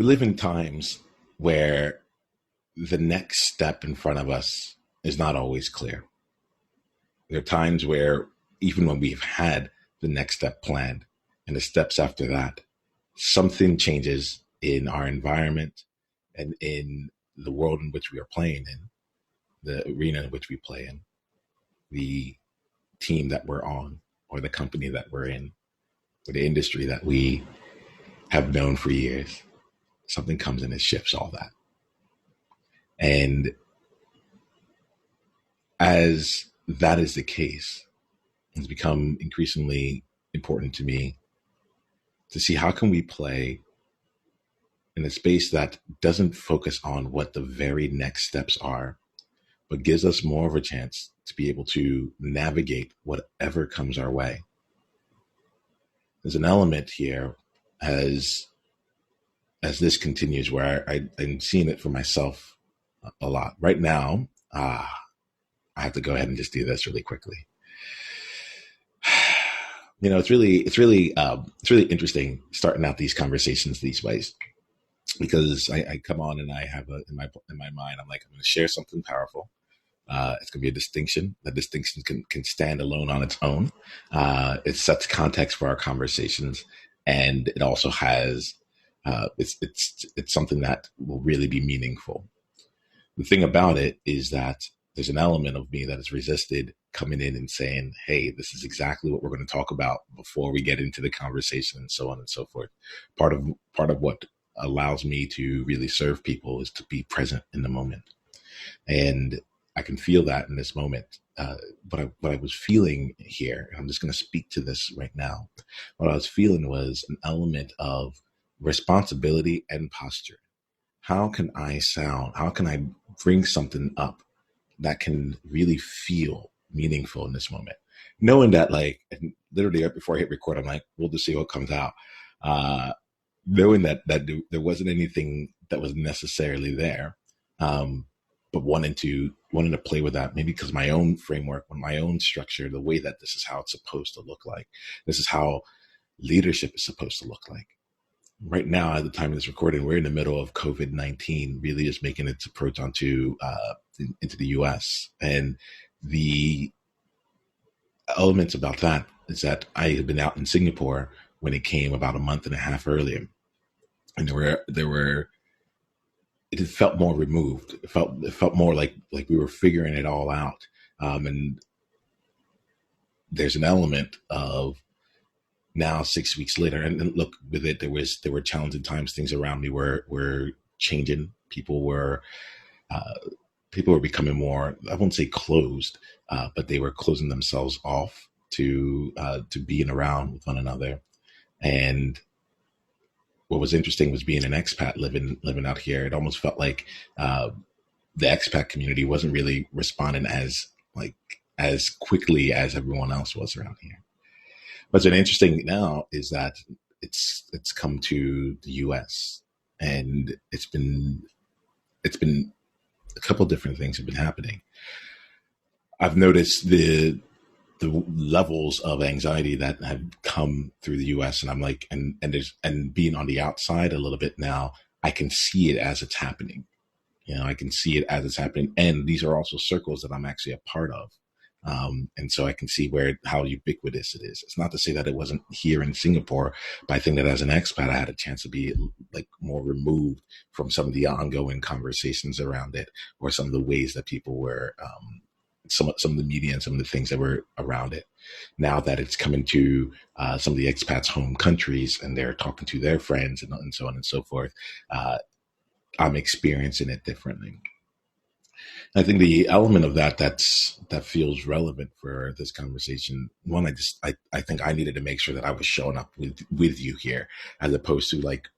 We live in times where the next step in front of us is not always clear. There are times where, even when we've had the next step planned and the steps after that, something changes in our environment and in the world in which we are playing in, the arena in which we play in, the team that we're on, or the company that we're in, or the industry that we have known for years. Something comes and it shifts all that. And as that is the case, it's become increasingly important to me to see how can we play in a space that doesn't focus on what the very next steps are, but gives us more of a chance to be able to navigate whatever comes our way. There's an element here as this continues where I'm seeing it for myself a lot. Right now, I have to go ahead and just do this really quickly. It's really interesting starting out these conversations these ways, because I come on and I have in my mind, I'm like, I'm going to share something powerful. It's going to be a distinction. That distinction can stand alone on its own. It sets context for our conversations, and it also has it's something that will really be meaningful. The thing about it is that there's an element of me that has resisted coming in and saying, hey, this is exactly what we're going to talk about before we get into the conversation, and so on and so forth. Part of what allows me to really serve people is to be present in the moment. And I can feel that in this moment. What I was feeling here, and I'm just going to speak to this right now. What I was feeling was an element of responsibility and posture. How can I sound? How can I bring something up that can really feel meaningful in this moment? Knowing that, like, literally right before I hit record, I'm like, we'll just see what comes out. Knowing that there wasn't anything that was necessarily there, but wanting to play with that, maybe because my own framework, my own structure, the way that this is how it's supposed to look like. This is how leadership is supposed to look like. Right now, at the time of this recording, we're in the middle of COVID-19 really is making its approach into the U.S. And the elements about that is that I had been out in Singapore when it came about a month and a half earlier, and it felt more removed. It felt more like we were figuring it all out. And there's an element of now 6 weeks later, and look, with it, there were challenging times. Things around me were changing. People were becoming more, I won't say closed, but they were closing themselves off to being around with one another. And what was interesting was being an expat living out here. It almost felt like the expat community wasn't really responding as quickly as everyone else was around here. What's been interesting now is that it's come to the U.S. and it's been a couple of different things have been happening. I've noticed the levels of anxiety that have come through the U.S. and I'm like, and being on the outside a little bit now, I can see it as it's happening. I can see it as it's happening, and these are also circles that I'm actually a part of. And so I can see how ubiquitous it is. It's not to say that it wasn't here in Singapore, but I think that as an expat, I had a chance to be like more removed from some of the ongoing conversations around it, or some of the ways that people were, some of the media and some of the things that were around it. Now that it's coming to some of the expats' home countries and they're talking to their friends and so on and so forth, I'm experiencing it differently. I think the element of that feels relevant for this conversation. One, I think I needed to make sure that I was showing up with you here, as opposed to like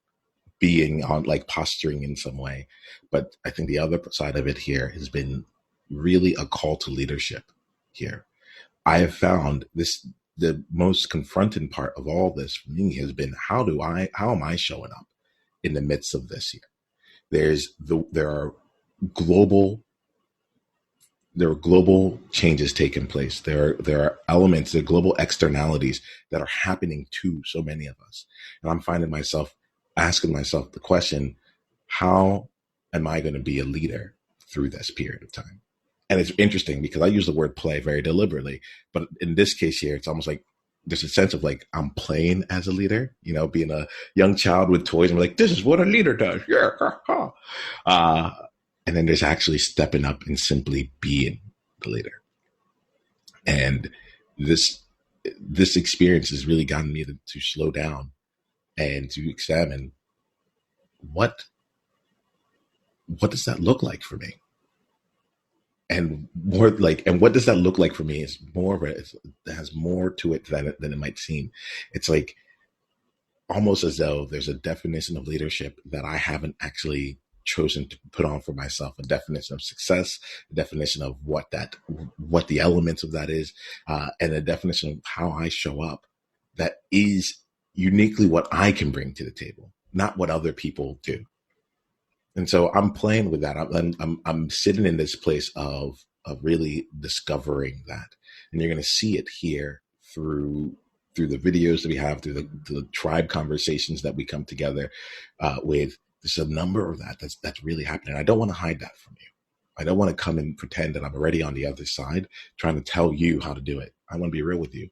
being on, like, posturing in some way. But I think the other side of it here has been really a call to leadership here. I have found the most confronting part of all this for me has been how am I showing up in the midst of this here? There are global changes taking place. There are elements, the global externalities that are happening to so many of us. And I'm finding myself asking myself the question, how am I going to be a leader through this period of time? And it's interesting because I use the word play very deliberately, but in this case here, it's almost like there's a sense of like I'm playing as a leader, being a young child with toys and we're like, this is what a leader does. Yeah. And then there's actually stepping up and simply being the leader. And this experience has really gotten me to slow down and to examine what does that look like for me? And what does that look like for me is it has more to it than it might seem. It's like almost as though there's a definition of leadership that I haven't actually chosen to put on for myself, a definition of success, a definition of what the elements of that is, and a definition of how I show up that is uniquely what I can bring to the table, not what other people do. And so I'm playing with that. I'm sitting in this place of really discovering that, and you're going to see it here through the videos that we have, through the tribe conversations that we come together with. There's a number of that's really happening. I don't want to hide that from you. I don't want to come and pretend that I'm already on the other side trying to tell you how to do it. I want to be real with you.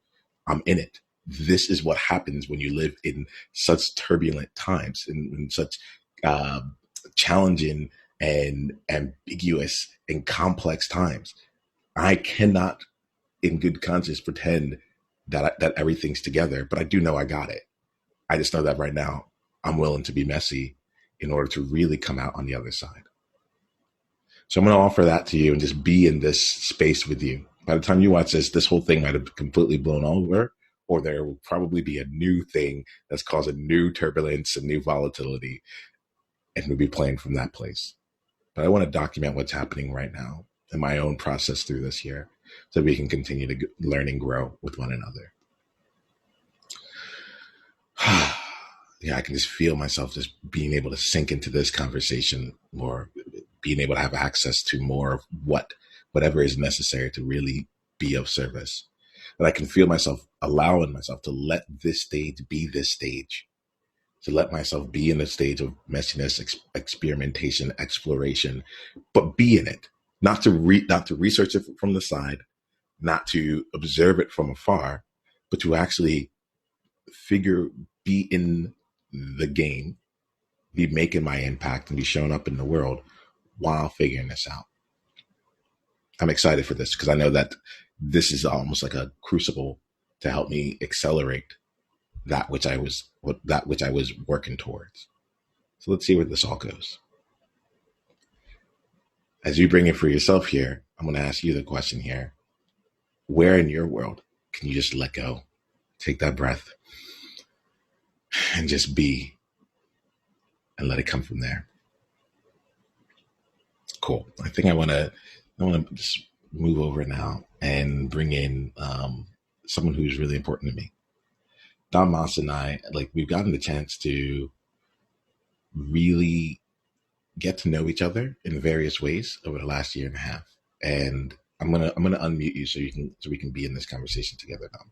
I'm in it. This is what happens when you live in such turbulent times, in such challenging and ambiguous and complex times. I cannot, in good conscience, pretend that everything's together, but I do know I got it. I just know that right now I'm willing to be messy in order to really come out on the other side. So I'm going to offer that to you and just be in this space with you. By the time you watch this whole thing might have completely blown over, or there will probably be a new thing that's causing new turbulence and new volatility, and we'll be playing from that place. But I want to document what's happening right now in my own process through this year so we can continue to learn and grow with one another. Yeah, I can just feel myself just being able to sink into this conversation more, being able to have access to more of whatever is necessary to really be of service. And I can feel myself allowing myself to let this stage be this stage, to let myself be in a stage of messiness, experimentation, exploration, but be in it, not to research it from the side, not to observe it from afar, but to actually be in the game, be making my impact and be showing up in the world while figuring this out. I'm excited for this because I know that this is almost like a crucible to help me accelerate that which I was working towards. So let's see where this all goes. As you bring it for yourself here, I'm going to ask you the question here. Where in your world can you just let go, take that breath, and just be, and let it come from there? Cool. I think I want to just move over now and bring in someone who's really important to me. Dom Moss and I, we've gotten the chance to really get to know each other in various ways over the last year and a half. And I'm gonna unmute you so we can be in this conversation together, Dom.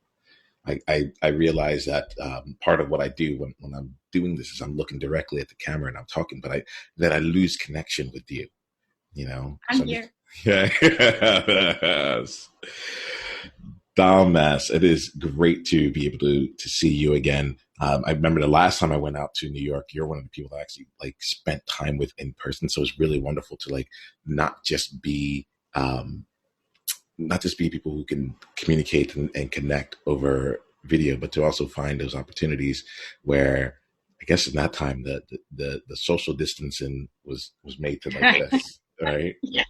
I realize that part of what I do when I'm doing this is I'm looking directly at the camera and I'm talking, but I lose connection with you. I'm here. Yeah. Yes. Dom Moss, it is great to be able to see you again. I remember the last time I went out to New York, you're one of the people that I actually spent time with in person. So it's really wonderful to not just be people who can communicate and connect over video, but to also find those opportunities where I guess in that time the social distancing was made to this, right? Yeah.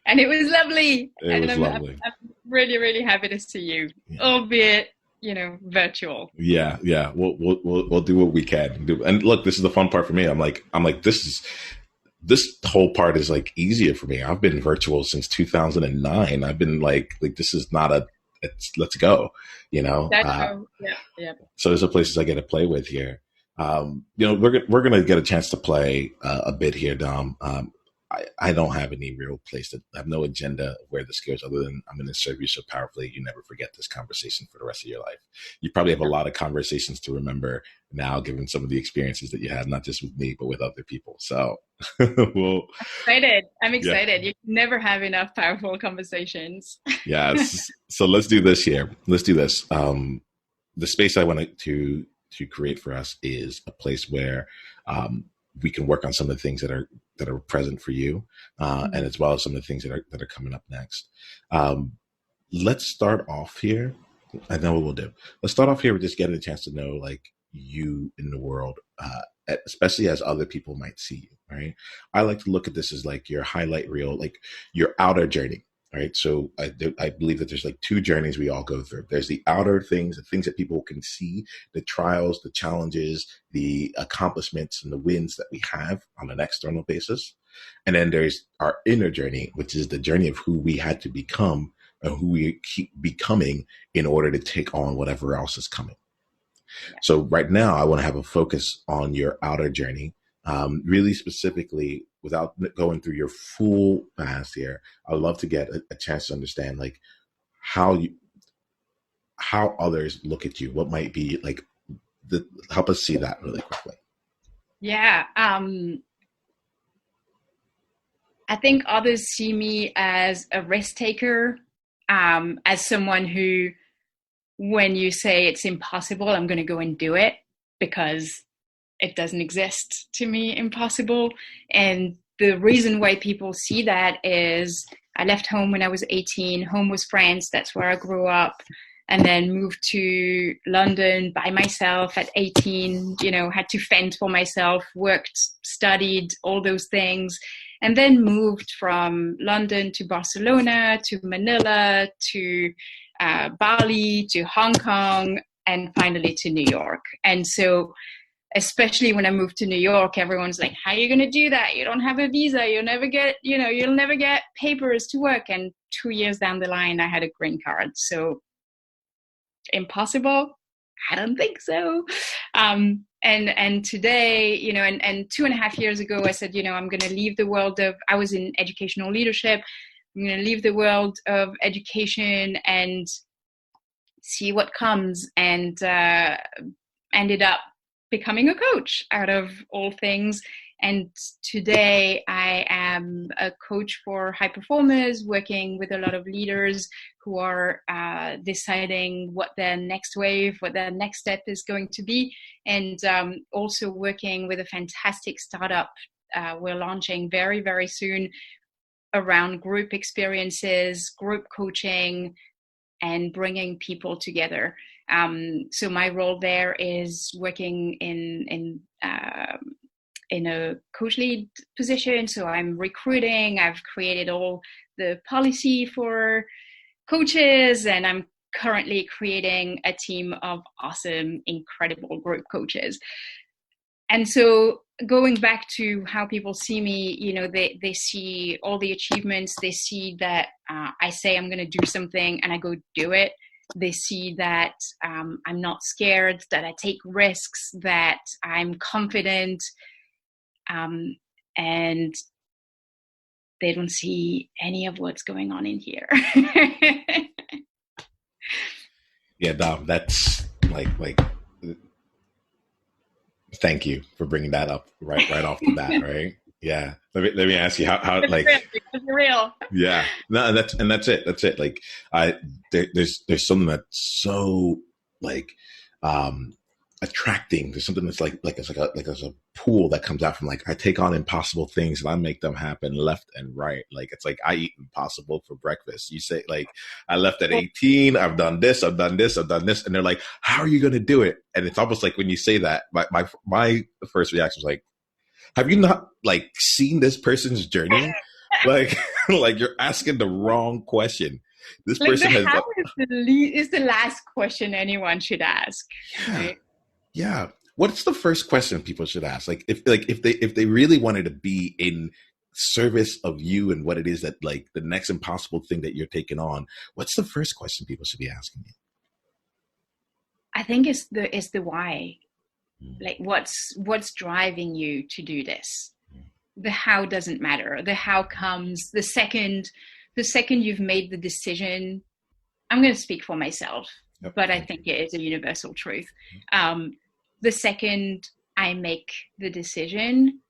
And it was lovely. Lovely. I'm really, really happy to see you, albeit, virtual. Yeah. We'll do what we can do. And look, this is the fun part for me. I'm like, this whole part is easier for me. I've been virtual since 2009. I've been this is not let's go, Yeah. So there's a places I get to play with here. We're going to get a chance to play a bit here, Dom. I don't have any real place to, I have no agenda of where this goes other than I'm going to serve you so powerfully you never forget this conversation for the rest of your life. You probably have a lot of conversations to remember now, given some of the experiences that you had, not just with me, but with other people. So well, Excited. I'm yeah, excited. You can never have enough powerful conversations. yes. So let's do this here. Let's do this. The space I wanted to create for us is a place where um, we can work on some of the things that are present for you, and as well as some of the things that are coming up next. Um, let's start off here. I know what we'll do. Let's start off here with just getting a chance to know like you in the world, especially as other people might see you. Right. I like to look at this as like your highlight reel, like your outer journey. Right. So I believe that there's like two journeys we all go through. There's the outer things, the things that people can see, the trials, the challenges, the accomplishments and the wins that we have on an external basis. And then there's our inner journey, which is the journey of who we had to become and who we keep becoming in order to take on whatever else is coming. So right now, I want to have a focus on your outer journey, really specifically, without going through your full past here. I'd love to get a chance to understand like how you, how others look at you. What might be like help us see that really quickly. Yeah. I think others see me as a risk taker, as someone who, when you say it's impossible, I'm going to go and do it because it doesn't exist to me, impossible. And the reason why people see that is I left home when I was 18. Home was France. That's where I grew up. And then moved to London by myself at 18, had to fend for myself, worked, studied, all those things. And then moved from London to Barcelona, to Manila, to Bali, to Hong Kong, and finally to New York. And so, especially when I moved to New York, everyone's like, how are you going to do that? You don't have a visa. You'll never get papers to work. And 2 years down the line, I had a green card. So impossible? I don't think so. And today, and 2.5 years ago, I said, I'm going to leave the world of, I was in educational leadership. I'm going to leave the world of education and see what comes, and ended up becoming a coach out of all things. And today I am a coach for high performers, working with a lot of leaders who are deciding what their next wave, what their next step is going to be. And also working with a fantastic startup we're launching very, very soon around group experiences, group coaching, and bringing people together. So my role there is working in a coach lead position. So I'm recruiting. I've created all the policy for coaches, and I'm currently creating a team of awesome, incredible group coaches. And so going back to how people see me, they see all the achievements. They see that I say I'm going to do something and I go do it. They see that I'm not scared, that I take risks, that I'm confident, and they don't see any of what's going on in here. Yeah, Dom, that's like thank you for bringing that up right off the bat, right? Yeah. Let me ask you how like it's real. yeah. No, that's it. That's it. Like there's something that's so like attracting. There's something that's like there's a pool that comes out from like I take on impossible things and I make them happen left and right. Like it's like I eat impossible for breakfast. You say like I left at 18, I've done this, I've done this, I've done this, and they're like, how are you gonna do it? And it's almost like when you say that, my first reaction was like, have you not like seen this person's journey? Like like you're asking the wrong question. This Like person the has how is the last question anyone should ask. yeah. Right? Yeah. What's the first question people should ask? Like if they really wanted to be in service of you and what it is that like the next impossible thing that you're taking on, what's the first question people should be asking you? I think it's the why. Mm. Like what's driving you to do this? the how doesn't matter. The how comes the second you've made the decision. I'm going to speak for myself, Yep. but I think it is a universal truth. The second I make the decision,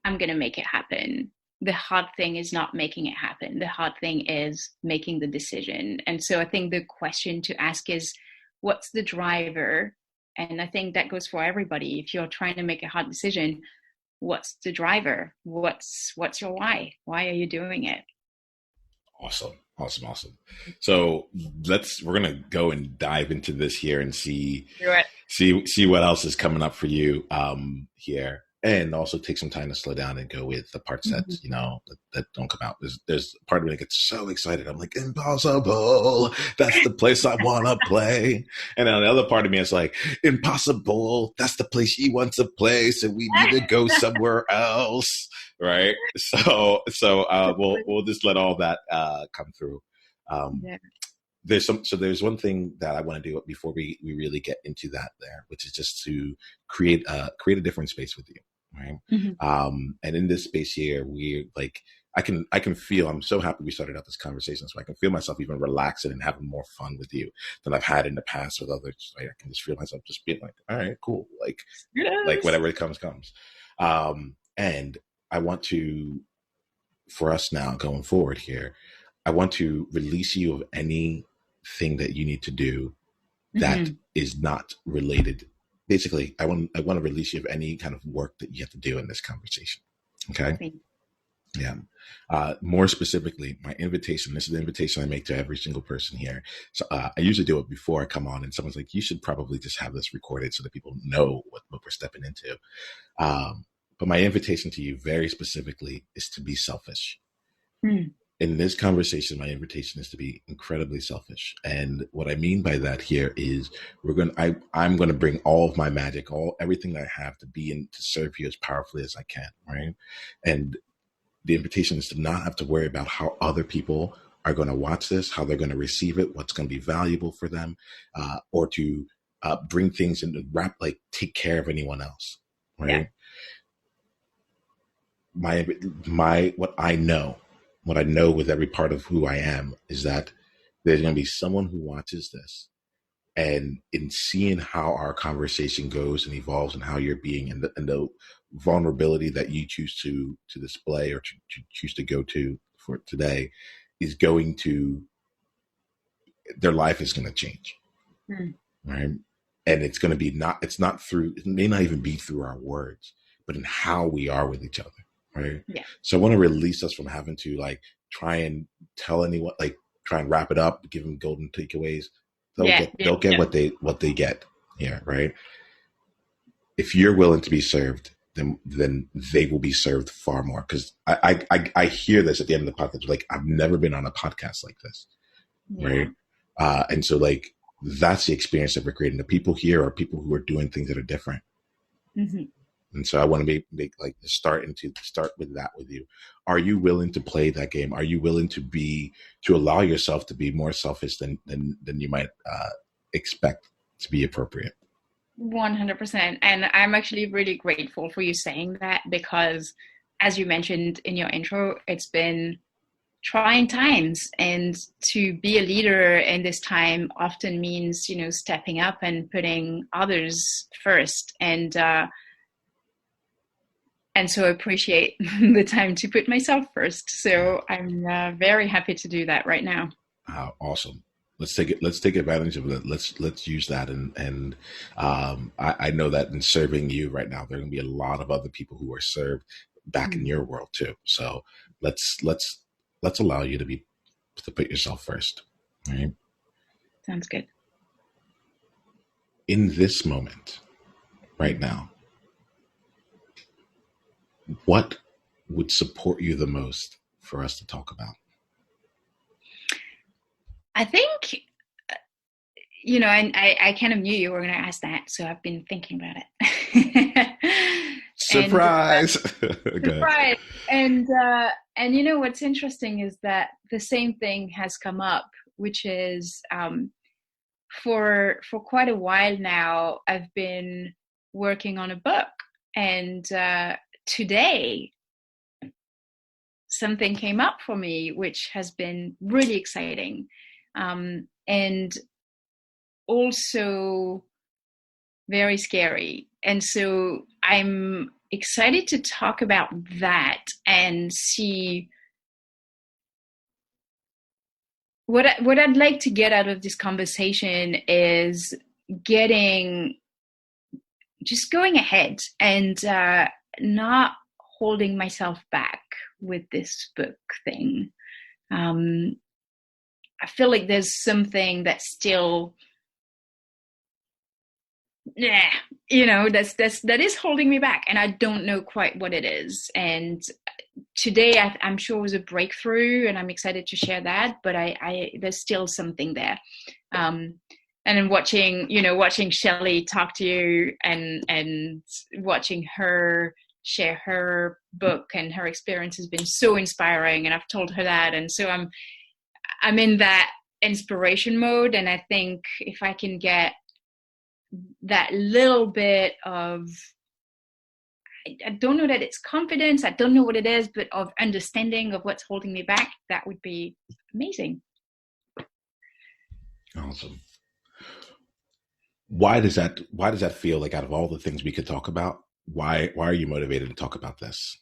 I'm going to make it happen. The hard thing is not making it happen. The hard thing is making the decision. And so I think the question to ask is, what's the driver? And I think that goes for everybody. If you're trying to make a hard decision, what's the driver? What's your why? Why are you doing it? Awesome. So we're gonna go and dive into this here and see what else is coming up for you here, and also take some time to slow down and go with the parts that that don't come out. There's a part of me that gets so excited. I'm like, impossible. That's the place I want to play. And then the other part of me is like, impossible. That's the place she wants to play. So we need to go somewhere else. Right. So we'll just let all that come through. There's one thing that I want to do before we really get into that there, which is just to create a different space with you. Right. And in this space here, we like, I can feel, I'm so happy we started out this conversation. So I can feel myself even relaxing and having more fun with you than I've had in the past with others. Right? I can just feel myself just being like, all right, cool. Like, like whatever it comes. And I want to, for us now going forward here, I want to release you of anything that you need to do that is not related. Basically, I want to release you of any kind of work that you have to do in this conversation. Okay. Yeah. More specifically, my invitation, this is the invitation I make to every single person here. So I usually do it before I come on, and someone's like, you should probably just have this recorded so that people know what we're stepping into. But my invitation to you very specifically is to be selfish. In this conversation, my invitation is to be incredibly selfish. And what I mean by that here is I'm going to bring all of my magic, everything that I have to be in to serve you as powerfully as I can. Right. And the invitation is to not have to worry about how other people are going to watch this, how they're going to receive it, what's going to be valuable for them, or to bring things into take care of anyone else. Right. Yeah. What I know with every part of who I am is that there's going to be someone who watches this, and in seeing how our conversation goes and evolves and how you're being and the vulnerability that you choose to display or to choose to go to for today is going to, their life is going to change. Right. And it's going to be it may not even be through our words, but in how we are with each other. Right. Yeah. So I want to release us from having to try and tell anyone, try and wrap it up, give them golden takeaways. They'll get what they get here. Right. If you're willing to be served, then they will be served far more. Cause I hear this at the end of the podcast. I've never been on a podcast like this. Yeah. Right. And so that's the experience that we're creating. The people here are people who are doing things that are different. And so I want to start with that with you. Are you willing to play that game? Are you willing to allow yourself to be more selfish than you might expect to be appropriate? 100%. And I'm actually really grateful for you saying that, because as you mentioned in your intro, it's been trying times, and to be a leader in this time often means, stepping up and putting others first. And so I appreciate the time to put myself first. So I'm very happy to do that right now. Awesome. Let's take advantage of it. Let's use that. And I know that in serving you right now, there are going to be a lot of other people who are served back in your world too. So let's allow you to put yourself first. Right? Sounds good. In this moment, right now, what would support you the most for us to talk about? I think, and I kind of knew you were going to ask that, so I've been thinking about it. Surprise! Surprise! And what's interesting is that the same thing has come up, which is for quite a while now, I've been working on a book, and today, something came up for me, which has been really exciting. And also very scary. And so I'm excited to talk about that and see what I'd like to get out of this conversation is just going ahead and not holding myself back with this book thing. I feel like there's something that's still, that is holding me back, and I don't know quite what it is. And today, I'm sure was a breakthrough, and I'm excited to share that. But there's still something there. And then watching Shelley talk to you and watching her share her book and her experience has been so inspiring. And I've told her that, and so I'm in that inspiration mode. And I think if I can get that little bit of, I don't know that it's confidence, I don't know what it is, but of understanding of what's holding me back, that would be amazing. Awesome. Why does that feel like, out of all the things we could talk about, why are you motivated to talk about this?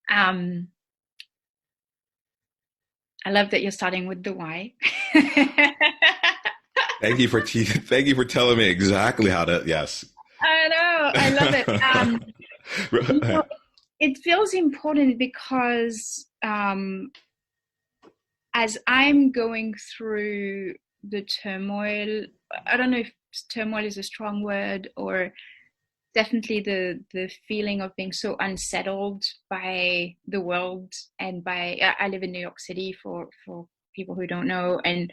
I love that you're starting with the why. Thank you for telling me exactly how to. Yes. I know. I love it. It feels important because as I'm going through the turmoil, I don't know if turmoil is a strong word, or definitely the feeling of being so unsettled by the world and I live in New York City for people who don't know, and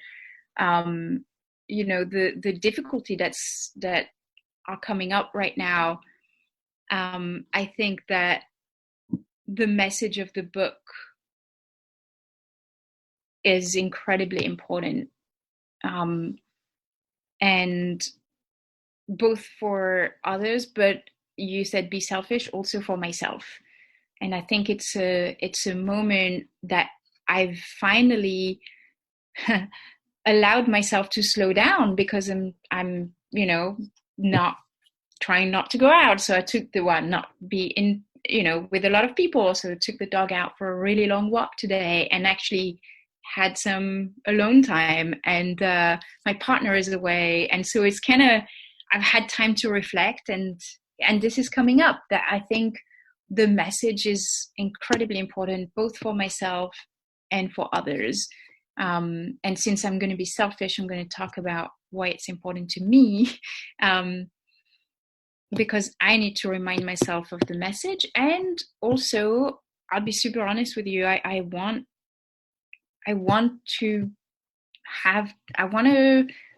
the difficulty that are coming up right now. I think that the message of the book is incredibly important, and both for others, but you said be selfish, also for myself. And I think it's a moment that I've finally allowed myself to slow down, because I'm not trying not to go out. So I took not be in, with a lot of people. So I took the dog out for a really long walk today and actually had some alone time, and my partner is away. And so it's kind of, I've had time to reflect, and this is coming up, that I think the message is incredibly important, both for myself and for others. And since I'm going to be selfish, I'm going to talk about why it's important to me, because I need to remind myself of the message. And also, I'll be super honest with you, I want to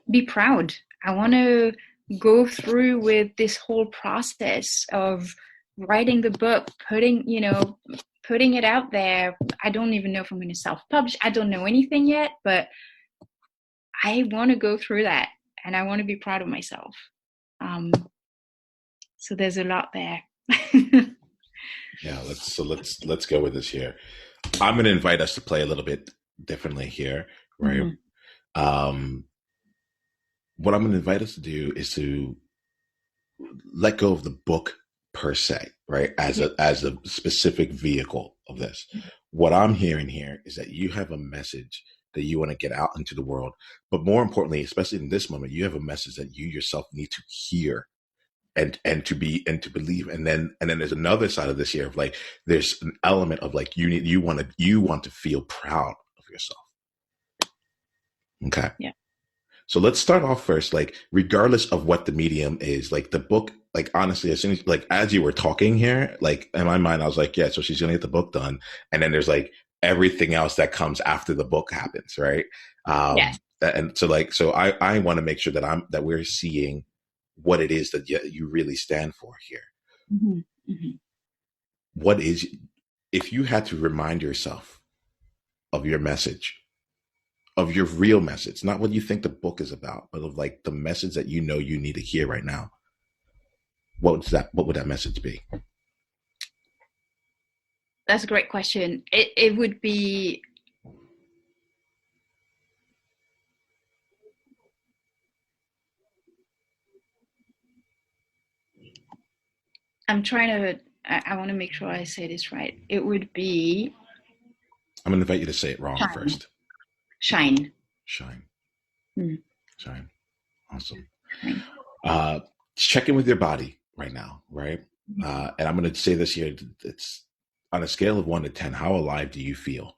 be proud. I want to go through with this whole process of writing the book, putting it out there. I don't even know if I'm going to self-publish. I don't know anything yet, but I want to go through that, and I want to be proud of myself. So there's a lot there. Yeah, let's go with this here. I'm going to invite us to play a little bit differently here, right? Mm-hmm. What I'm going to invite us to do is to let go of the book per se, right? As a specific vehicle of this. What I'm hearing here is that you have a message that you want to get out into the world, but more importantly, especially in this moment, you have a message that you yourself need to hear and to believe. And then there's another side of this here of like, there's an element of like, you want to feel proud of yourself. Okay. Yeah. So let's start off first, like, regardless of what the medium is, like the book, like, honestly, as soon as, like, as you were talking here, like, in my mind, I was like, yeah, so she's going to get the book done. And then there's like everything else that comes after the book happens. Right. Yes. And so like, so I want to make sure that we're seeing what it is that you really stand for here. Mm-hmm. Mm-hmm. What is, if you had to remind yourself of your message, of your real message, not what you think the book is about, but of like the message that you need to hear right now, what would that message be? That's a great question. It would be, I'm trying to, I want to make sure I say this right. It would be I'm going to invite you to say it wrong shine. first. Shine. Shine. Mm. Shine. Awesome. Shine. Check in with your body right now, right? And I'm going to say this here. It's on a scale of 1 to 10. How alive do you feel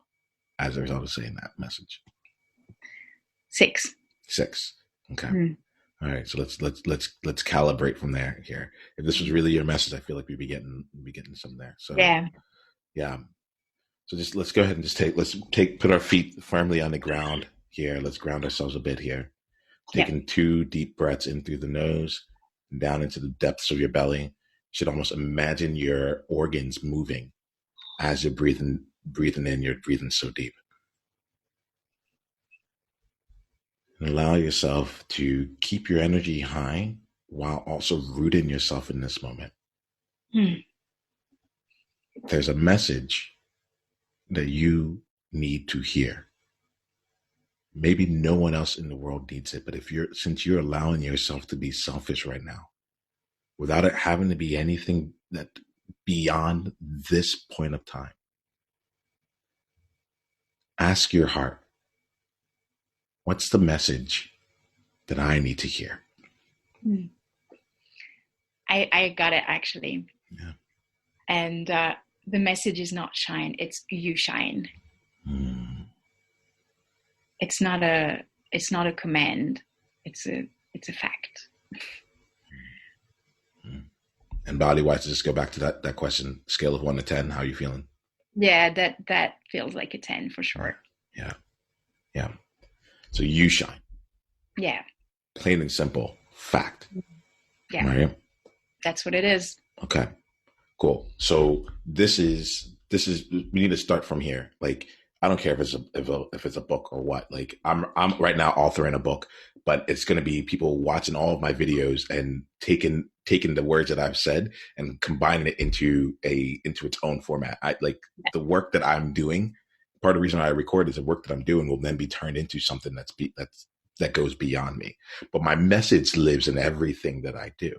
as a result of saying that message? 6. 6. Okay. All right. So let's calibrate from there here. If this was really your message, I feel like we'd be getting some there. So yeah. So just let's go ahead and put our feet firmly on the ground here. Let's ground ourselves a bit here. Taking 2 deep breaths in through the nose and down into the depths of your belly. You should almost imagine your organs moving as you're breathing in. You're breathing so deep. And allow yourself to keep your energy high while also rooting yourself in this moment. There's a message that you need to hear. Maybe no one else in the world needs it, but since you're allowing yourself to be selfish right now, without it having to be anything that beyond this point of time, ask your heart, what's the message that I need to hear? I got it, actually. Yeah. And the message is not shine, it's you shine. It's not a command. It's a fact. And body-wise, just go back to that question, scale of 1 to 10, how are you feeling? Yeah, that feels like a 10 for sure. Yeah. So you shine. Yeah. Plain and simple. Fact. Yeah. Right? That's what it is. Okay. Cool. So this is we need to start from here. Like, I don't care if it's a book or what. Like, I'm right now authoring a book, but it's going to be people watching all of my videos and taking the words that I've said and combining it into its own format. The work that I'm doing. Part of the reason I record is the work that I'm doing will then be turned into something that goes beyond me. But my message lives in everything that I do.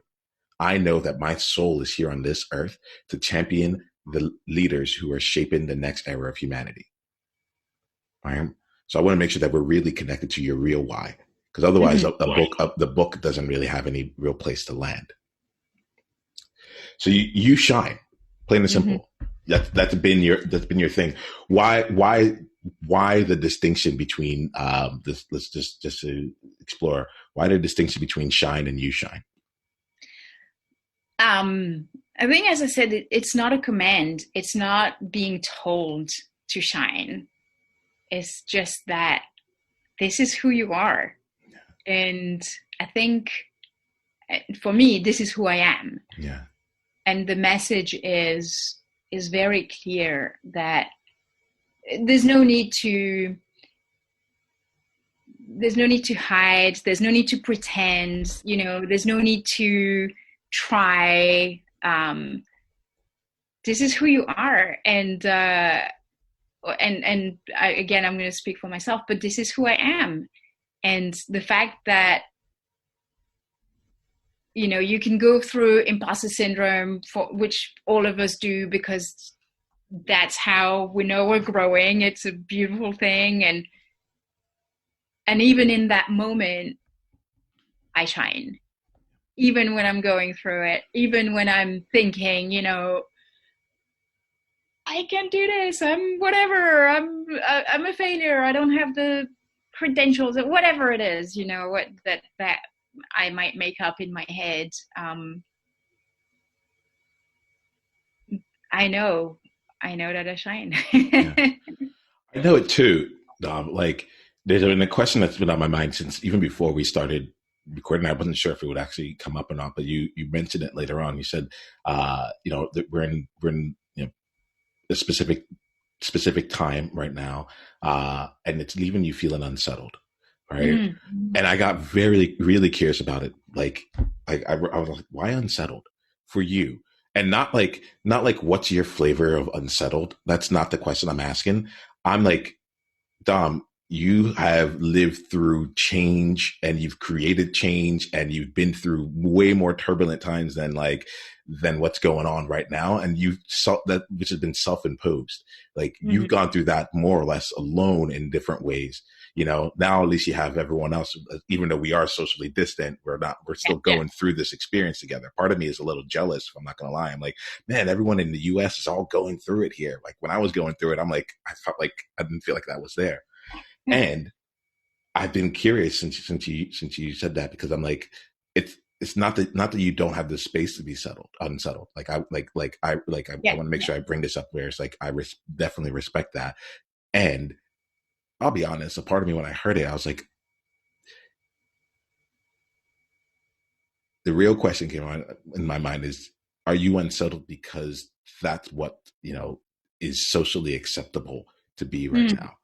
I know that my soul is here on this earth to champion the leaders who are shaping the next era of humanity. Right? So I want to make sure that we're really connected to your real why, because otherwise the book doesn't really have any real place to land. So you shine, plain and simple. That's been your thing. Why the distinction between this? Let's just to explore why the distinction between shine and you shine. I think, as I said, it's not a command. It's not being told to shine. It's just that this is who you are. And I think for me, this is who I am. Yeah. And the message is very clear that there's no need to hide. There's no need to pretend, there's no need to try. This is who you are. And again, I'm going to speak for myself, but this is who I am. And the fact that, you can go through imposter syndrome, for which all of us do, because that's how we know we're growing. It's a beautiful thing. And even in that moment, I shine. Even when I'm going through it, even when I'm thinking, I can't do this. I'm whatever. I'm a failure. I don't have the credentials, or whatever it is, what that I might make up in my head. I know that I shine. Yeah. I know it too. Like, there's been a question that's been on my mind since even before we started recording. I wasn't sure if it would actually come up or not, but you mentioned it later on. You said, that we're in a specific time right now, and it's leaving you feeling unsettled, right? Mm-hmm. And I got very, really curious about it. Like I was like, why unsettled for you? And not like what's your flavor of unsettled? That's not the question I'm asking. I'm like, Dom, you have lived through change and you've created change and you've been through way more turbulent times than what's going on right now. And you've saw that, which has been self-imposed. Like you've Mhm. gone through that more or less alone in different ways. Now at least you have everyone else, even though we are socially distant, we're Yeah, still yeah, going through this experience together. Part of me is a little jealous, if I'm not going to lie. I'm like, man, everyone in the US is all going through it here. Like when I was going through it, I'm like, I felt like I didn't feel like that was there. yeah. And I've been curious since you said that, because I'm like, it's not that you don't have the space to be unsettled. I Yeah. want to make sure I bring this up where it's like definitely respect that. And I'll be honest, a part of me when I heard it, I was like, the real question came on in my mind is, are you unsettled because that's what is socially acceptable to be right Mm. now?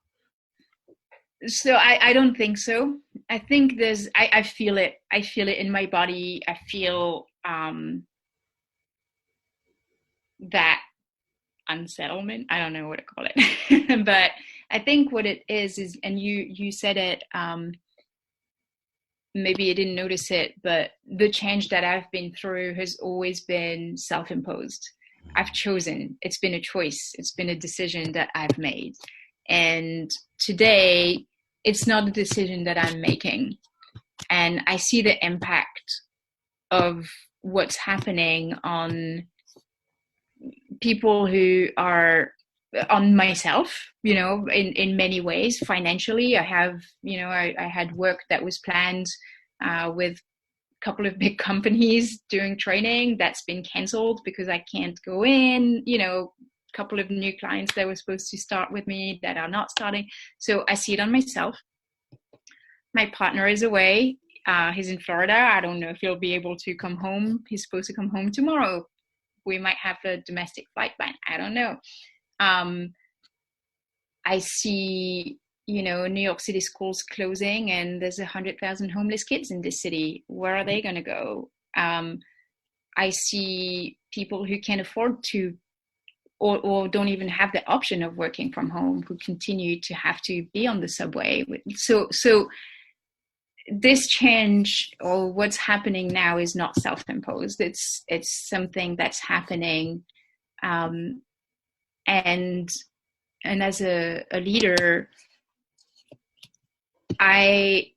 So I don't think so. I think I feel it. I feel it in my body. I feel that unsettlement. I don't know what to call it. But I think what it is, and you said it, maybe I didn't notice it, but the change that I've been through has always been self-imposed. I've chosen. It's been a choice. It's been a decision that I've made. And today, it's not a decision that I'm making. And I see the impact of what's happening on people who are on myself, in many ways. Financially, I have, I had work that was planned with a couple of big companies doing training that's been canceled because I can't go in, a couple of new clients that were supposed to start with me that are not starting. So I see it on myself. My partner is away. He's in Florida. I don't know if he'll be able to come home. He's supposed to come home tomorrow. We might have a domestic flight ban. I don't know. Um, I see, New York City schools closing, and there's 100,000 homeless kids in this city. Where are they going to go? I see people who can't afford to, or don't even have the option of working from home, who continue to have to be on the subway. So this change, or what's happening now, is not self-imposed. It's something that's happening, um, and as a leader, I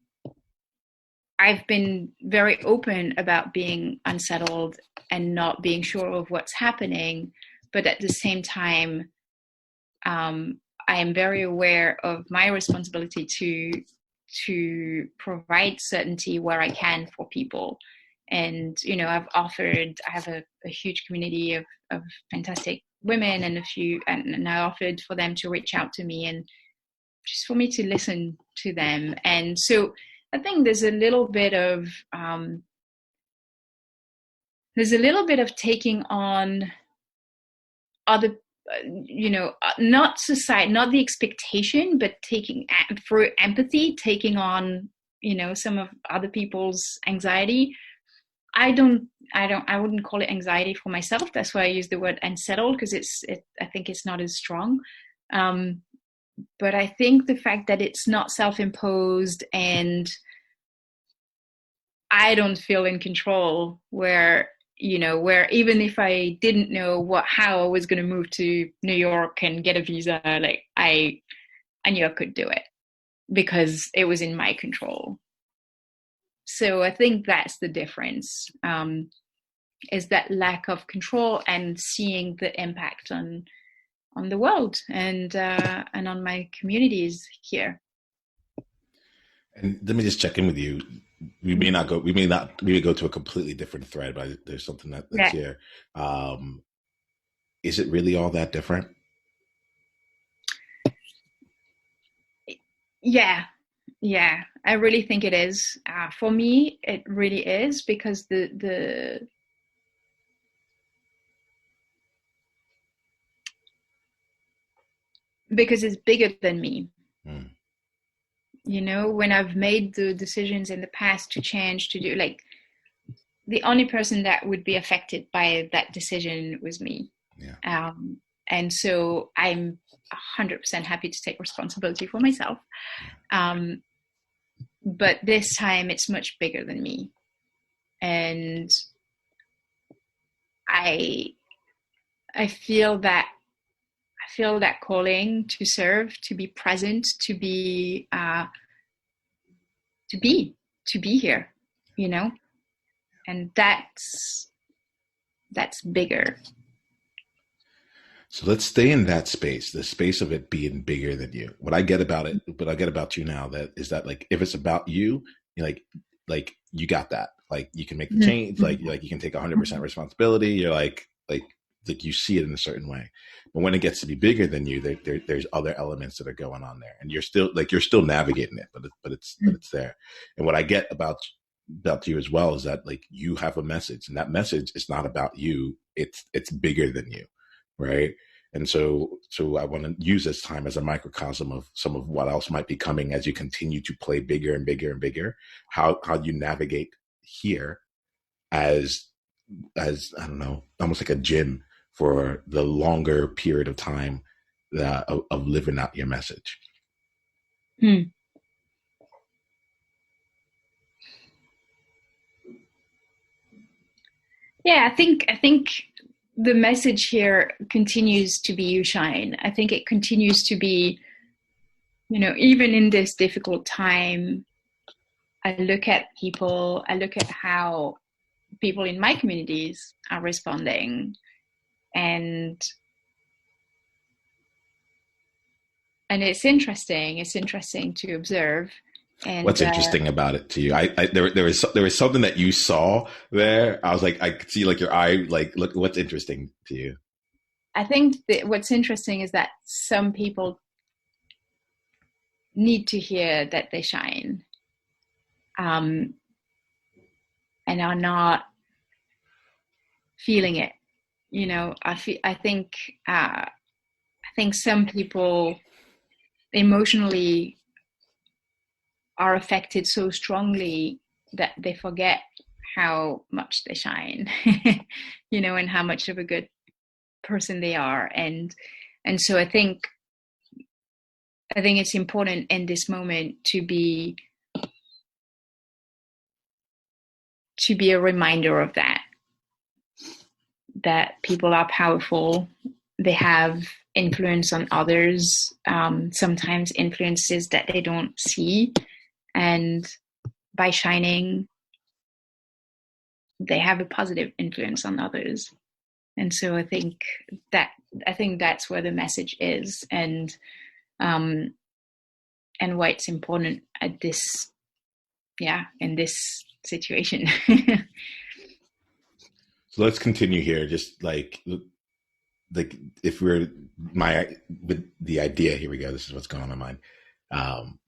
I've been very open about being unsettled and not being sure of what's happening, but at the same time, I am very aware of my responsibility to provide certainty where I can for people. And I have a huge community of fantastic women, and I offered for them to reach out to me, and just for me to listen to them. And so I think there's a little bit of taking on other, not society, not the expectation, but taking for empathy, taking on, some of other people's anxiety. I wouldn't call it anxiety for myself. That's why I use the word unsettled, because I think it's not as strong. But I think the fact that it's not self-imposed, and I don't feel in control, where even if I didn't know how I was going to move to New York and get a visa, like I knew I could do it because it was in my control. So I think that's the difference, is that lack of control and seeing the impact on the world, and on my communities here. And let me just check in with you. We may go to a completely different thread, but there's something that's Yeah, here. Is it really all that different? yeah, yeah. I really think it is. For me, it really is, because because it's bigger than me. Hmm. When I've made the decisions in the past to change, to do, like, the only person that would be affected by that decision was me. Yeah. And so I'm 100% happy to take responsibility for myself. But this time it's much bigger than me. And I feel that calling to serve, to be present, to be here, you know, and that's bigger. So let's stay in that space, the space of it being bigger than you. What I get about you now, that is that, like, if it's about you, you're like you got that. Like, you can make the change. Like you can take 100% responsibility. You're like you see it in a certain way. But when it gets to be bigger than you, there's other elements that are going on there, and you're still navigating it, but it's there. And what I get about you as well is that, like, you have a message, and that message is not about you. It's bigger than you. Right. And so I want to use this time as a microcosm of some of what else might be coming as you continue to play bigger and bigger and bigger, how you navigate here as I don't know, almost like a gym for the longer period of time of living out your message. Yeah, I think the message here continues to be you shine. I think it continues to be, you know, even in this difficult time, I look at people, I look at how people in my communities are responding, and it's interesting to observe. And what's interesting about it to you? There was something that you saw there. I was like, I could see, like, your eye, like, look, what's interesting to you? I think that what's interesting is that some people need to hear that they shine, and are not feeling it. You know, I think some people emotionally are affected so strongly that they forget how much they shine, you know, and how much of a good person they are. And so I think it's important in this moment to be a reminder of that people are powerful. They have influence on others, sometimes influences that they don't see. And by shining, they have a positive influence on others. And so I think that's where the message is, and why it's important at this, in this situation. So let's continue here. Just like if we're with the idea, here we go. This is what's going on in my mind.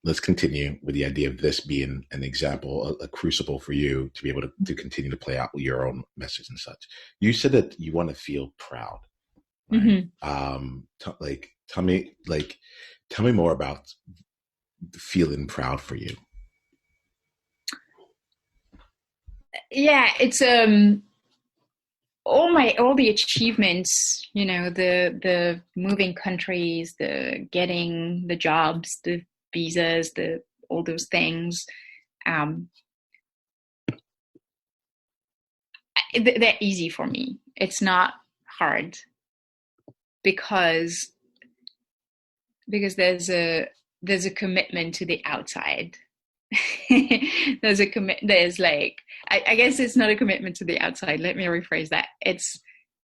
Let's continue with the idea of this being an example, a crucible for you to be able to continue to play out your own message and such. You said that you want to feel proud. Right? Tell me more about feeling proud for you. Yeah, it's all the achievements, you know, the moving countries, the getting the jobs, the visas, all those things. They're easy for me. It's not hard because there's a commitment to the outside. There's like, I guess it's not a commitment to the outside. Let me rephrase that. It's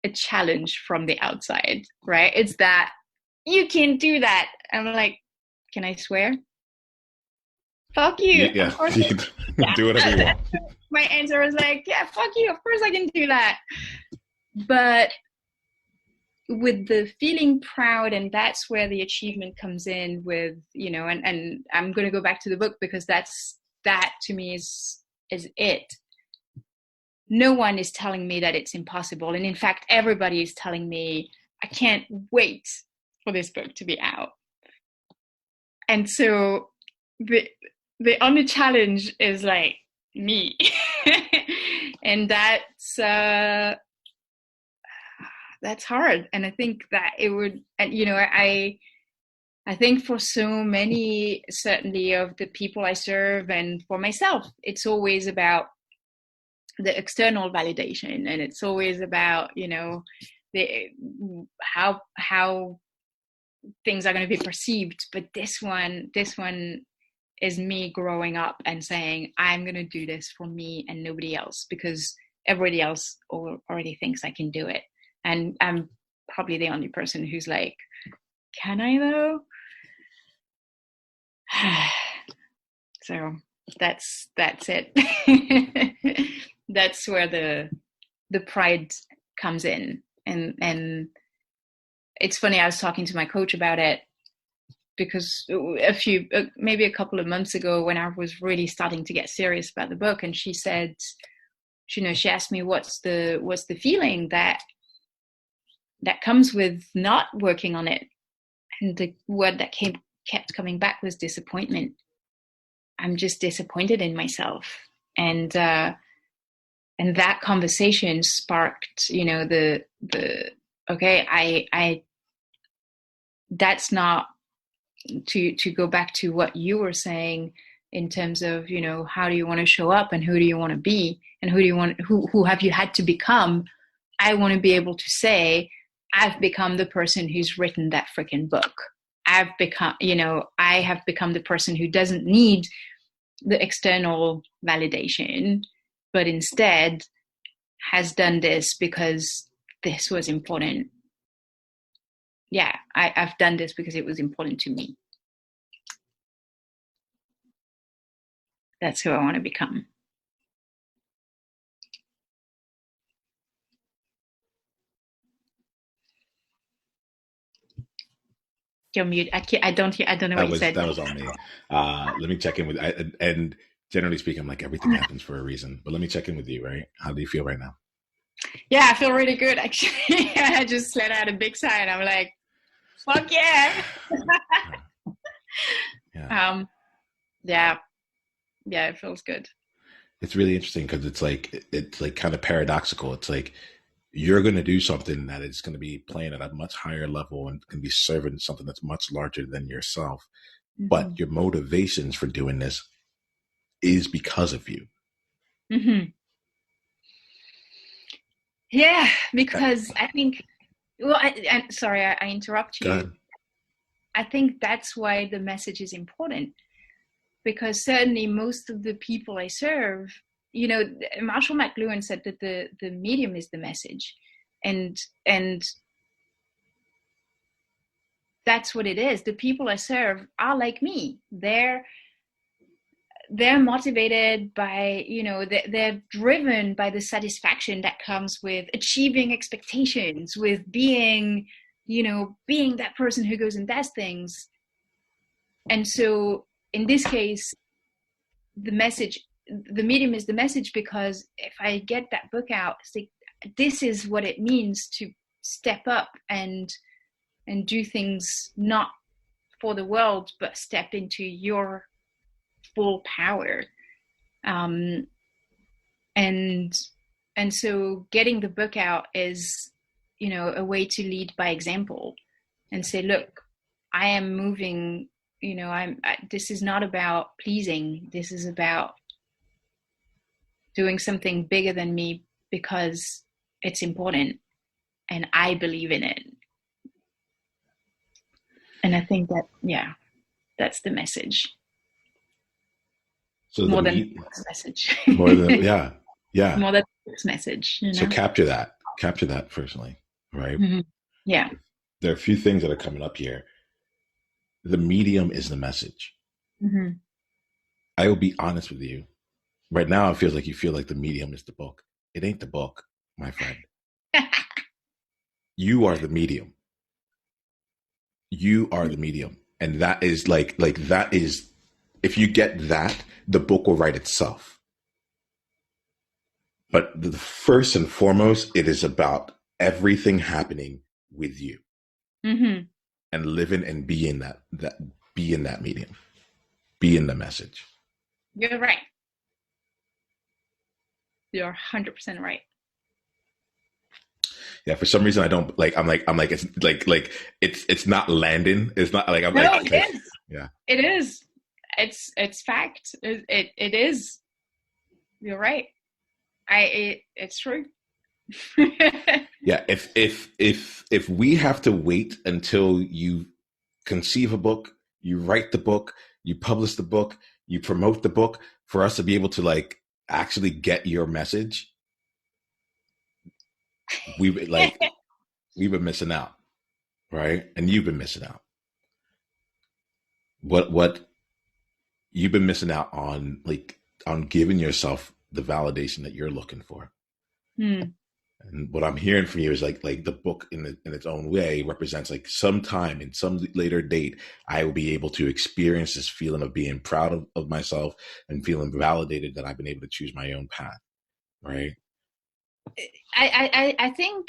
a challenge from the outside, right? It's that you can't do that. I'm like, can I swear? Fuck you. Yeah. Do whatever you want. My answer was like, yeah, fuck you. Of course I can do that. But with the feeling proud, and that's where the achievement comes in with, you know, and I'm going to go back to the book because that to me is it. No one is telling me that it's impossible. And in fact, everybody is telling me, I can't wait for this book to be out. And so the only challenge is like me, And that's hard. And I think that it would, and I think for so many, certainly of the people I serve and for myself, it's always about the external validation, and it's always about, the how things are going to be perceived. But this one is me growing up and saying, I'm going to do this for me and nobody else, because everybody else already thinks I can do it. And I'm probably the only person who's like, can I though? So that's it. That's where the pride comes in. And it's funny, I was talking to my coach about it, because maybe a couple of months ago, when I was really starting to get serious about the book, and she said, she asked me, what's the feeling that comes with not working on it? And the word that kept coming back was disappointment. I'm just disappointed in myself. And that conversation sparked, the okay, I that's not, to go back to what you were saying in terms of, how do you want to show up, and who do you want to be, and who have you had to become? I want to be able to say, I've become the person who's written that freaking book. I have become the person who doesn't need the external validation, but instead has done this because this was important. Yeah, I've done this because it was important to me. That's who I want to become. You're mute. I don't know what you said. That was on me. Let me check in with, and generally speaking, I'm like, everything happens for a reason, but let me check in with you, right? How do you feel right now? Yeah, I feel really good, actually. I just let out a big sigh, and I'm like, fuck yeah. Yeah. Yeah, it feels good. It's really interesting because it's like kind of paradoxical. It's like, you're going to do something that is going to be playing at a much higher level and can be serving something that's much larger than yourself. Mm-hmm. But your motivations for doing this is because of you. Mm-hmm. Yeah, because I think, I'm sorry, I interrupt you. Go ahead. I think that's why the message is important, because certainly most of the people I serve, Marshall McLuhan said that the medium is the message, and that's what it is. The people I serve are like me. They're motivated by, they're driven by the satisfaction that comes with achieving expectations, with being that person who goes and does things. And so in this case, the medium is the message, because if I get that book out, it's like, this is what it means to step up and do things not for the world, but step into your full power. And so getting the book out is, a way to lead by example and say, look, I am moving, this is not about pleasing. This is about doing something bigger than me because it's important and I believe in it. And I think that, that's the message. So more than the message. More than, yeah. More than the message. So capture that personally, right? Mm-hmm. Yeah. There are a few things that are coming up here. The medium is the message. Mm-hmm. I will be honest with you. Right now, it feels like you feel like the medium is the book. It ain't the book, my friend. You are the medium. You are the medium. And that is like that is, if you get that, the book will write itself. But the first and foremost, it is about everything happening with you. Mm-hmm. And living and be in that medium. Be in the message. You're right. You're 100% right. Yeah, for some reason I don't like. I'm like it's it's not landing. It's not like I'm No, like it is. yeah. It is. It's fact. It is. You're right. It's true. Yeah, if we have to wait until you conceive a book, you write the book, you publish the book, you promote the book for us to be able to like actually get your message, we like we've been missing out, right? And you've been missing out. What you've been missing out on, like on giving yourself the validation that you're looking for. Hmm. And what I'm hearing from you is like the book in its own way represents like sometime in some later date, I will be able to experience this feeling of being proud of myself and feeling validated that I've been able to choose my own path. Right. I think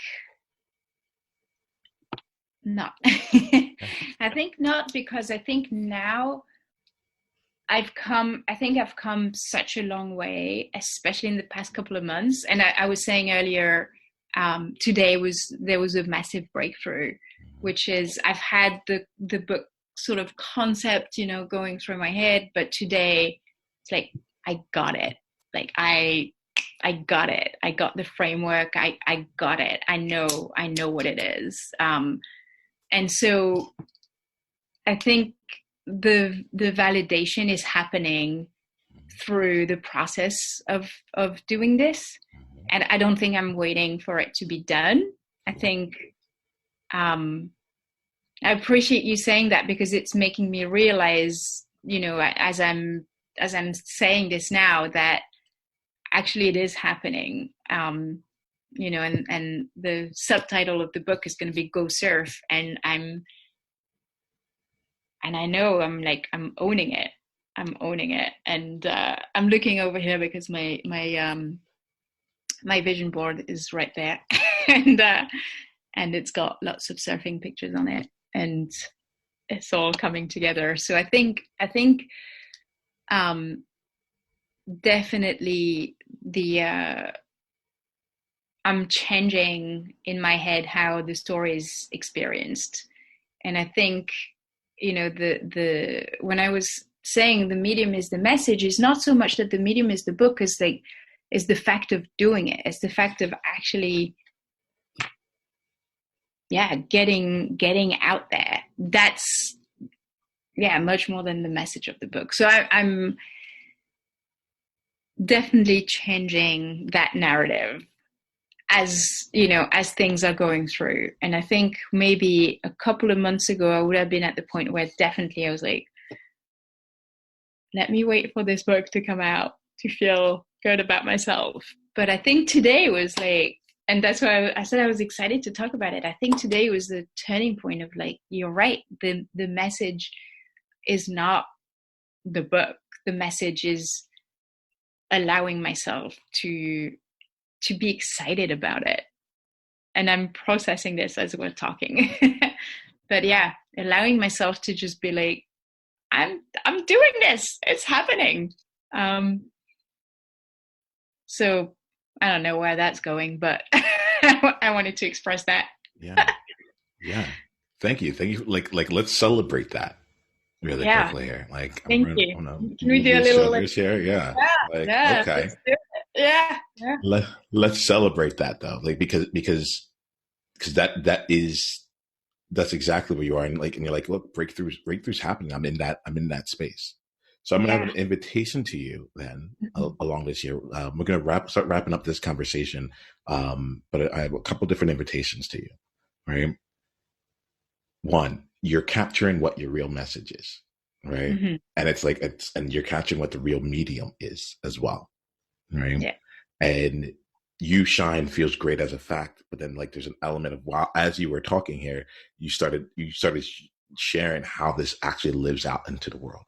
not. I think not, because I think now I think I've come such a long way, especially in the past couple of months. And I was saying earlier, there was a massive breakthrough, which is I've had the book sort of concept, going through my head, but today it's like, I got it. Like I got it. I got the framework. I got it. I know what it is. And so I think the validation is happening through the process of doing this, and I don't think I'm waiting for it to be done. I think I appreciate you saying that, because it's making me realize, as I'm saying this now, that actually it is happening. And the subtitle of the book is going to be Go Surf, and I know I'm owning it. I'm owning it, and I'm looking over here because my vision board is right there, and it's got lots of surfing pictures on it, and it's all coming together. So I think definitely I'm changing in my head how the story is experienced, and I think the when I was saying the medium is the message, is not so much that the medium is the book, is the fact of doing it. It's the fact of actually getting out there. That's much more than the message of the book. So I'm definitely changing that narrative as things are going through. And I think maybe a couple of months ago I would have been at the point where definitely I was like, let me wait for this book to come out to feel good about myself. But I think today was like, and that's why I said I was excited to talk about it. I think today was the turning point of like, you're right, the message is not the book. The message is allowing myself to be excited about it. And I'm processing this as we're talking. But yeah, allowing myself to just be like, I'm doing this. It's happening. So I don't know where that's going, but I wanted to express that. Yeah. Yeah. Thank you. Like let's celebrate that really quickly here. Like, thank you. Can we do a little here? Yeah. Like, okay. Let's do it. Yeah. Let's celebrate that though. Like, because that's exactly where you are. And you're like, look, breakthroughs happening. I'm in that space. So I'm going to have an invitation to you then along this year. We're going to start wrapping up this conversation. But I have a couple different invitations to you, right? One, you're capturing what your real message is, right? Mm-hmm. And and you're capturing what the real medium is as well, right? Yeah. And you shine feels great as a fact, but then there's an element of, wow, as you were talking here, you started sharing how this actually lives out into the world.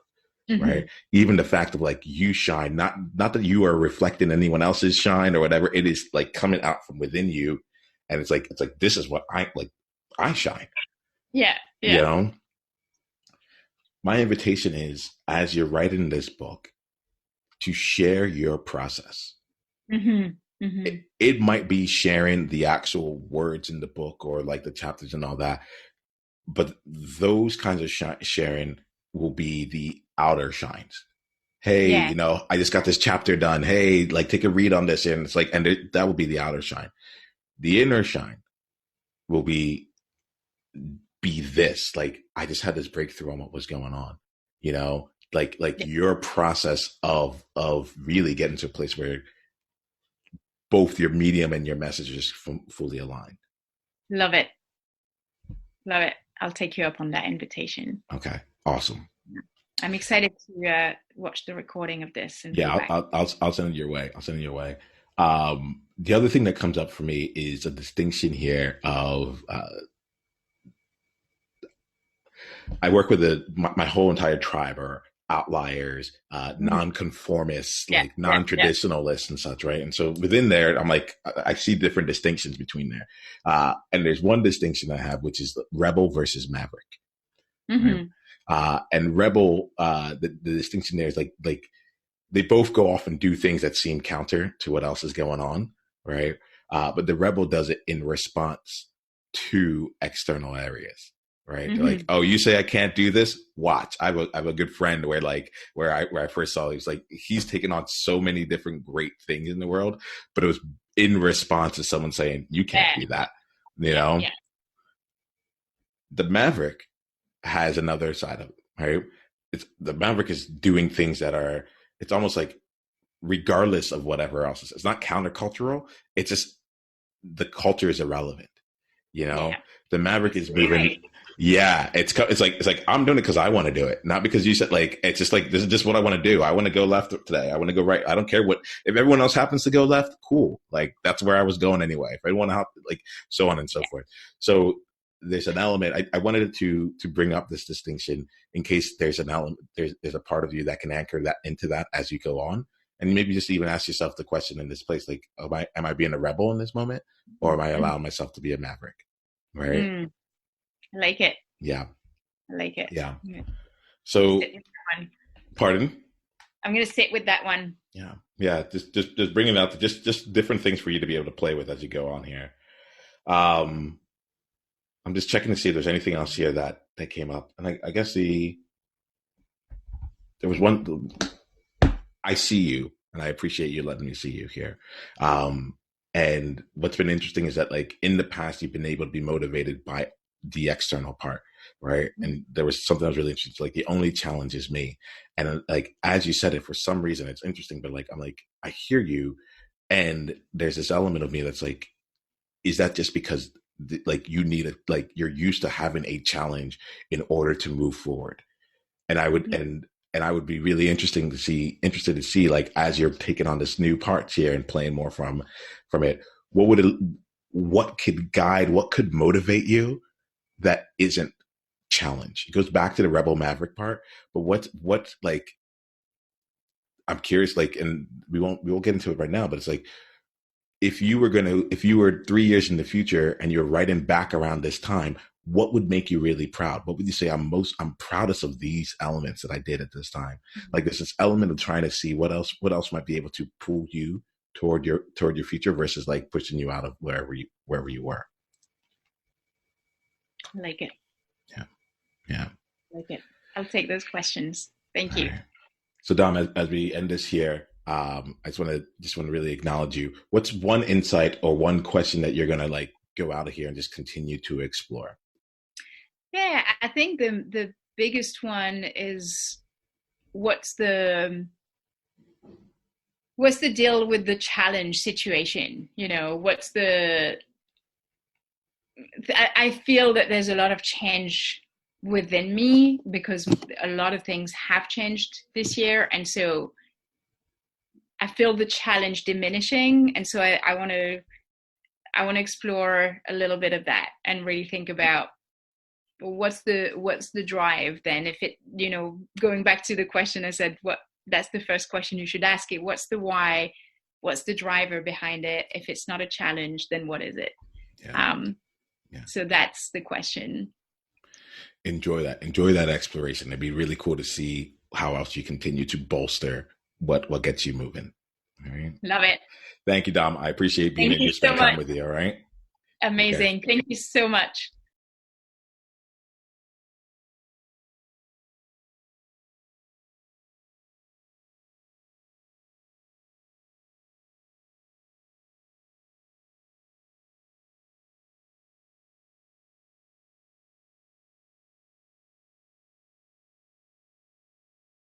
Mm-hmm. Right. Even the fact of you shine, not that you are reflecting anyone else's shine or whatever. It is coming out from within you. And it's like, this is what I shine. Yeah. Yeah. My invitation is, as you're writing this book, to share your process. Mm-hmm. It, Mm-hmm. it might be sharing the actual words in the book or like the chapters and all that, but those kinds of sharing will be the outer shines. Hey, Yeah. I just got this chapter done. Hey, like take a read on this. And it's like, and that will be the outer shine. The inner shine will be this, like, I just had this breakthrough on what was going on, like Yeah. your process of really getting to a place where both your medium and your message is fully aligned. Love it. Love it. I'll take you up on that invitation. Okay, awesome. I'm excited to watch the recording of this and Yeah, feedback. I'll send it your way. I'll send it your way. The other thing that comes up for me is a distinction here of I work with my whole entire tribe are outliers, Mhm. nonconformists, Yeah, like yeah, yeah. non-traditionalists and such, right? And so within there, I'm like, I see different distinctions between there. And there's one distinction I have, which is rebel versus maverick, right? Hmm. And rebel, the distinction there is like they both go off and do things that seem counter to what else is going on, right? But the rebel does it in response to external areas, right? They're like, Hmm. oh, you say I can't do this? Watch. I have a good friend where I first saw, he's like, he's taken on so many different great things in the world, but it was in response to someone saying, you can't Yeah, do that. yeah, yeah. The Maverick has another side of it, right? The Maverick is doing things that are, it's almost like regardless of whatever else is. It's not countercultural. It's just the culture is irrelevant. You know, Yeah. the Maverick is moving. Right. Yeah, it's like I'm doing it because I want to do it, not because you said. Like, it's just like, this is just what I want to do. I want to go left today. I want to go right. I don't care what, if everyone else happens to go left. Cool. Like, that's where I was going anyway. If I want to, like, so on and so forth. So there's an element. I wanted to bring up this distinction in case there's an element. There's a part of you that can anchor that into that as you go on, and maybe just even ask yourself the question in this place, like, am I being a rebel in this moment, or am I Mm. allowing myself to be a maverick? Right? Mm. I like it. Yeah. I like it. Yeah. Yeah. So, Sit with that one. pardon? I'm going to sit with that one. Yeah. Yeah. Just bringing out just different things for you to be able to play with as you go on here. Um, I'm just checking to see if there's anything else here that came up, and I guess there was one. I see you, and I appreciate you letting me see you here. And what's been interesting is that, like, in the past, you've been able to be motivated by the external part, right? And there was something that was really interesting. Like, the only challenge is me, and like as you said it, for some reason it's interesting. But like, I'm like, I hear you, and there's this element of me that's like, is that just because like you need it, like you're used to having a challenge in order to move forward? And I would and I would be really interested to see, like, as you're taking on this new parts here and playing more from it, what could guide, what could motivate you that isn't challenge? It goes back to the rebel maverick part, but what like, I'm curious, like, and we won't get into it right now, but it's like, if you were 3 years in the future and you're writing back around this time, what would make you really proud? What would you say, I'm proudest of these elements that I did at this time? Like, there's this element of trying to see what else might be able to pull you toward your future versus like pushing you out of wherever you were. I like it. Yeah. Yeah. I like it. I'll take those questions. Thank All you. right. So Dom, as we end this here, I just want to really acknowledge you. What's one insight or one question that you're gonna like go out of here and just continue to explore? Yeah, I think the biggest one is what's the what's the deal with the challenge situation? What's the I feel that there's a lot of change within me because a lot of things have changed this year, and so I feel the challenge diminishing, and so I want to explore a little bit of that and really think about what's the drive then. If it, going back to the question I said, what that's the first question you should ask it. What's the why? What's the driver behind it? If it's not a challenge, then what is it? Yeah. Um, Yeah. so that's the question. Enjoy that exploration. It'd be really cool to see how else you continue to bolster what gets you moving. All right. Love it. Thank you, Dom. I appreciate being Thank able you to so spend time much. with you. All right. Okay. Amazing. Thank you so much.